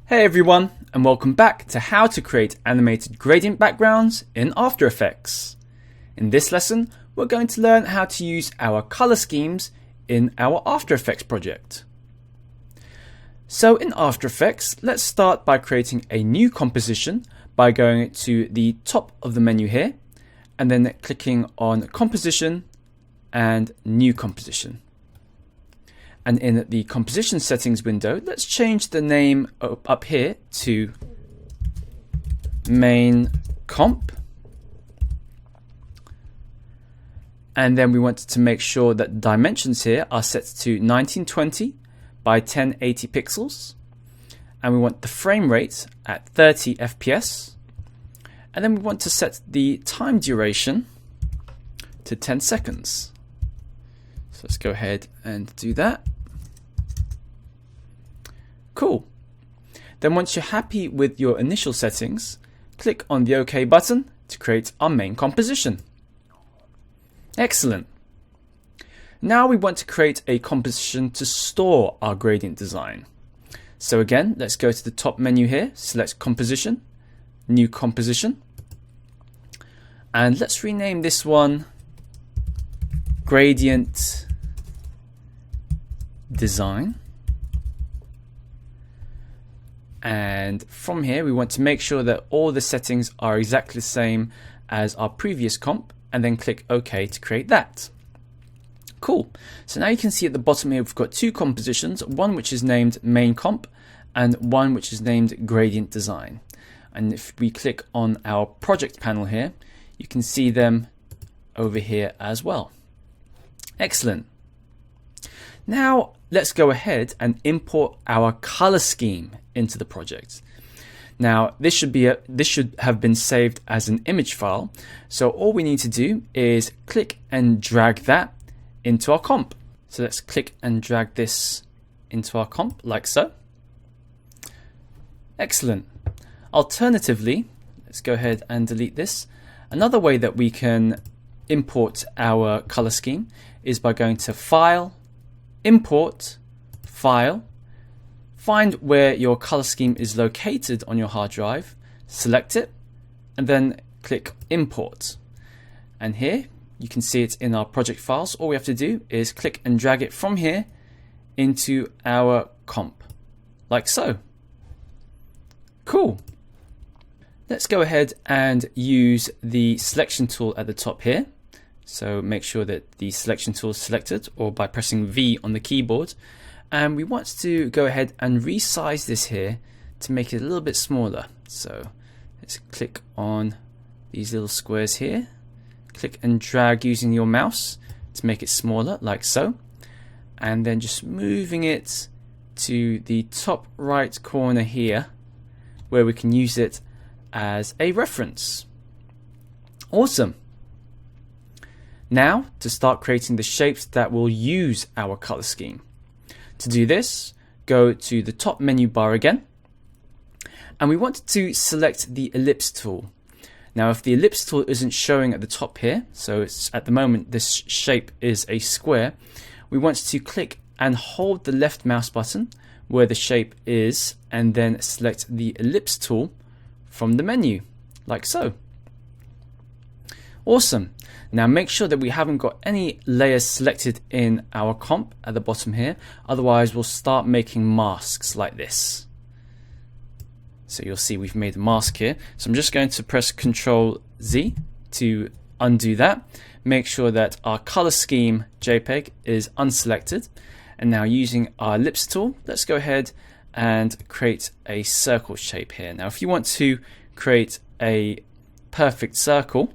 Hey everyone, and welcome back to how to create animated gradient backgrounds in After Effects. In this lesson, we're going to learn how to use our color schemes in our After Effects project. So in After Effects, let's start by creating a new composition by going to the top of the menu here, and then clicking on Composition and New Composition. And in the composition settings window, let's change the name up here to main comp. And then we want to make sure that dimensions here are set to 1920 by 1080 pixels. And we want the frame rate at 30 FPS. And then we want to set the time duration to 10 seconds. So let's go ahead and do that. Cool. Then once you're happy with your initial settings, click on the OK button to create our main composition. Excellent. Now we want to create a composition to store our gradient design. So again, let's go to the top menu here, select Composition, New Composition, and let's rename this one Gradient Design. And from here, we want to make sure that all the settings are exactly the same as our previous comp, and then click OK to create that. Cool. So now you can see at the bottom here, we've got two compositions, one which is named main comp and one which is named gradient design. And if we click on our project panel here, you can see them over here as well. Excellent. Now let's go ahead and import our color scheme into the project. Now this should have been saved as an image file. So all we need to do is click and drag that into our comp. So let's click and drag this into our comp like so. Excellent. Alternatively, let's go ahead and delete this. Another way that we can import our color scheme is by going to File, Import, File, find where your color scheme is located on your hard drive, select it, and then click Import. And here you can see it in our project files. All we have to do is click and drag it from here into our comp, like so. Cool. Let's go ahead and use the selection tool at the top here. So make sure that the selection tool is selected, or by pressing V on the keyboard. And we want to go ahead and resize this here to make it a little bit smaller. So let's click on these little squares here. Click and drag using your mouse to make it smaller, like so. And then just moving it to the top right corner here, where we can use it as a reference. Awesome. Now to start creating the shapes that will use our color scheme. To do this, go to the top menu bar again, and we want to select the ellipse tool. Now if the ellipse tool isn't showing at the top here, so it's at the moment this shape is a square, we want to click and hold the left mouse button where the shape is, and then select the ellipse tool from the menu, like so. Awesome. Now make sure that we haven't got any layers selected in our comp at the bottom here, otherwise we'll start making masks like this. So you'll see we've made a mask here. So I'm just going to press Ctrl Z to undo that. Make sure that our color scheme JPEG is unselected. And now using our ellipse tool, let's go ahead and create a circle shape here. Now if you want to create a perfect circle,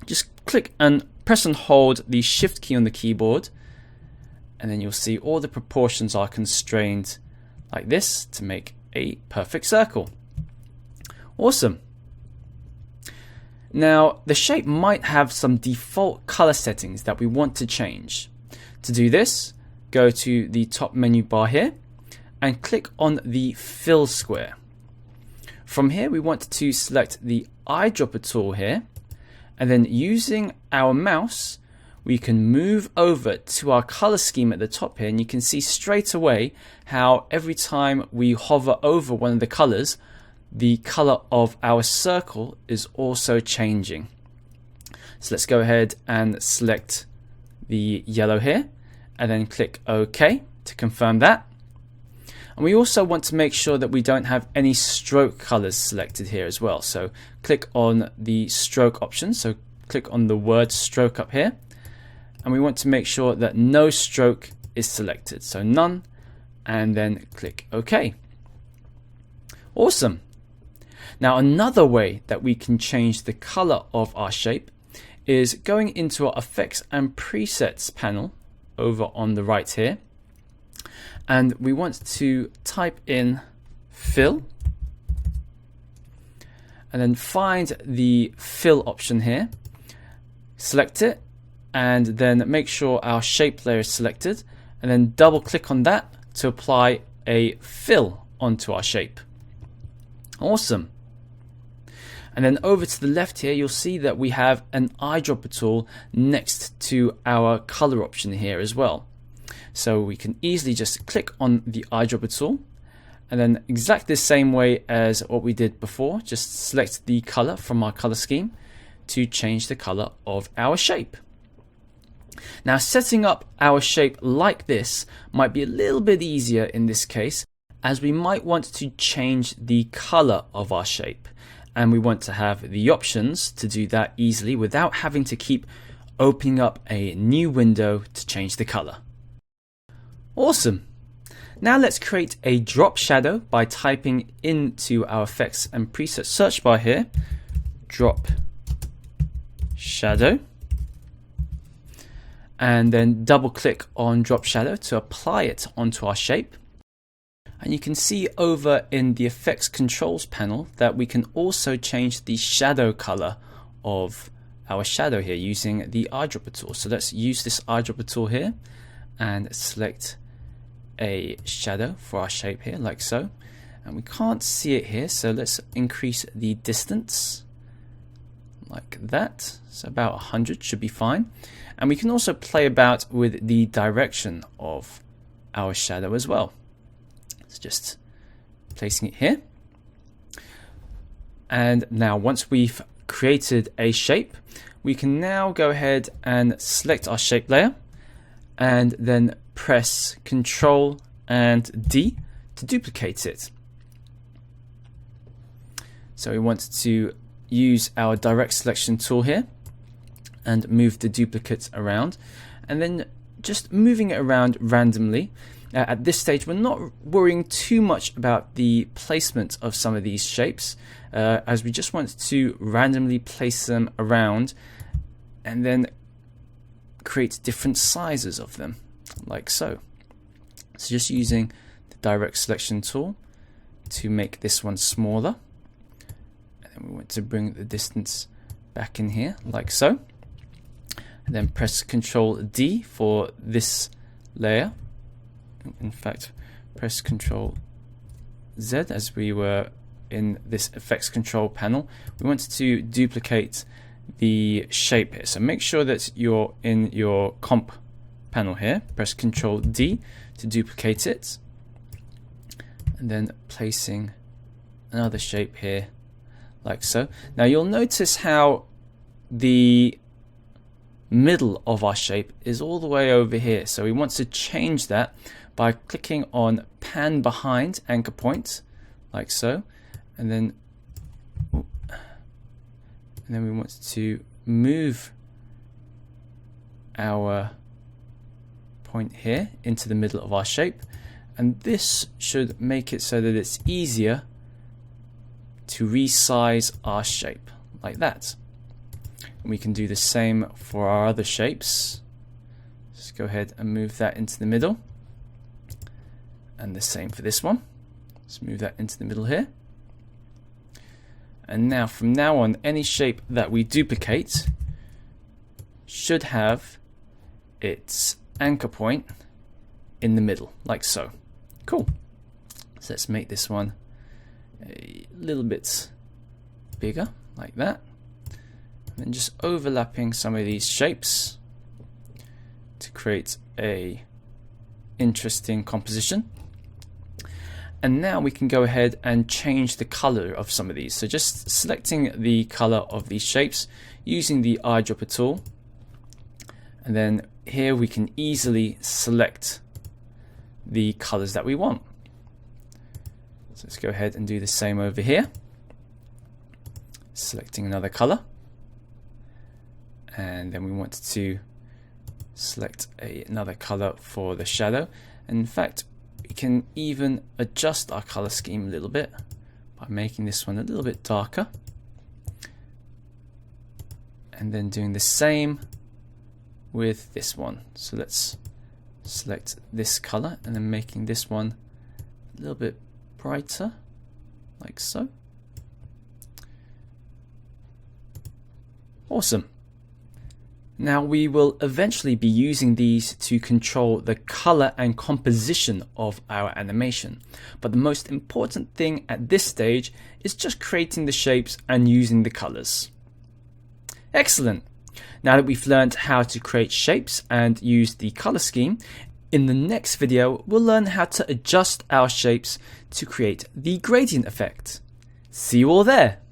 just click and press and hold the Shift key on the keyboard, and then you'll see all the proportions are constrained like this to make a perfect circle. Awesome. Now the shape might have some default color settings that we want to change. To do this, go to the top menu bar here and click on the fill square. From here we want to select the eyedropper tool here, and then using our mouse we can move over to our color scheme at the top here, and you can see straight away how every time we hover over one of the colors, the color of our circle is also changing. So let's go ahead and select the yellow here and then click OK to confirm that. And we also want to make sure that we don't have any stroke colors selected here as well. So click on the stroke option. So click on the word stroke up here. And we want to make sure that no stroke is selected. So none, and then click OK. Awesome. Now another way that we can change the color of our shape is going into our Effects and Presets panel over on the right here. And we want to type in fill and then find the fill option here, select it, and then make sure our shape layer is selected, and then double click on that to apply a fill onto our shape. Awesome. And then over to the left here, you'll see that we have an eyedropper tool next to our color option here as well. So we can easily just click on the eyedropper tool, and then exactly the same way as what we did before, just select the color from our color scheme to change the color of our shape. Now setting up our shape like this might be a little bit easier in this case, as we might want to change the color of our shape, and we want to have the options to do that easily without having to keep opening up a new window to change the color. Awesome. Now let's create a drop shadow by typing into our Effects and Presets search bar here, drop shadow, and then double click on drop shadow to apply it onto our shape. And you can see over in the Effects Controls panel that we can also change the shadow color of our shadow here using the eyedropper tool. So let's use this eyedropper tool here and select a shadow for our shape here, like so. And we can't see it here, so let's increase the distance like that. So about 100 should be fine. And we can also play about with the direction of our shadow as well. It's just placing it here. And now once we've created a shape, we can now go ahead and select our shape layer and then press Ctrl and D to duplicate it. So we want to use our direct selection tool here and move the duplicate around, and then just moving it around randomly. At this stage, we're not worrying too much about the placement of some of these shapes, as we just want to randomly place them around and then create different sizes of them, like so. So just using the direct selection tool to make this one smaller, and then we want to bring the distance back in here, like so, and then press Ctrl D for this layer. In fact, press Ctrl Z as we were in this effects control panel. We want to duplicate the shape here, so make sure that you're in your comp panel here, press Ctrl D to duplicate it, and then placing another shape here like so. Now you'll notice how the middle of our shape is all the way over here, so we want to change that by clicking on pan behind anchor point like so, and then we want to move our point here into the middle of our shape, and this should make it so that it's easier to resize our shape like that. And we can do the same for our other shapes. Let's go ahead and move that into the middle, and the same for this one. Let's move that into the middle here. And now from now on, any shape that we duplicate should have its anchor point in the middle, like so. Cool. So let's make this one a little bit bigger, like that. And then just overlapping some of these shapes to create a interesting composition. And now we can go ahead and change the color of some of these. So just selecting the color of these shapes using the eyedropper tool. And then here we can easily select the colors that we want. So let's go ahead and do the same over here. Selecting another color. And then we want to select another color for the shadow. And in fact, we can even adjust our color scheme a little bit by making this one a little bit darker. And then doing the same with this one. So let's select this color and then making this one a little bit brighter, like so. Awesome. Now we will eventually be using these to control the color and composition of our animation. But the most important thing at this stage is just creating the shapes and using the colors. Excellent. Now that we've learned how to create shapes and use the color scheme, in the next video we'll learn how to adjust our shapes to create the gradient effect. See you all there.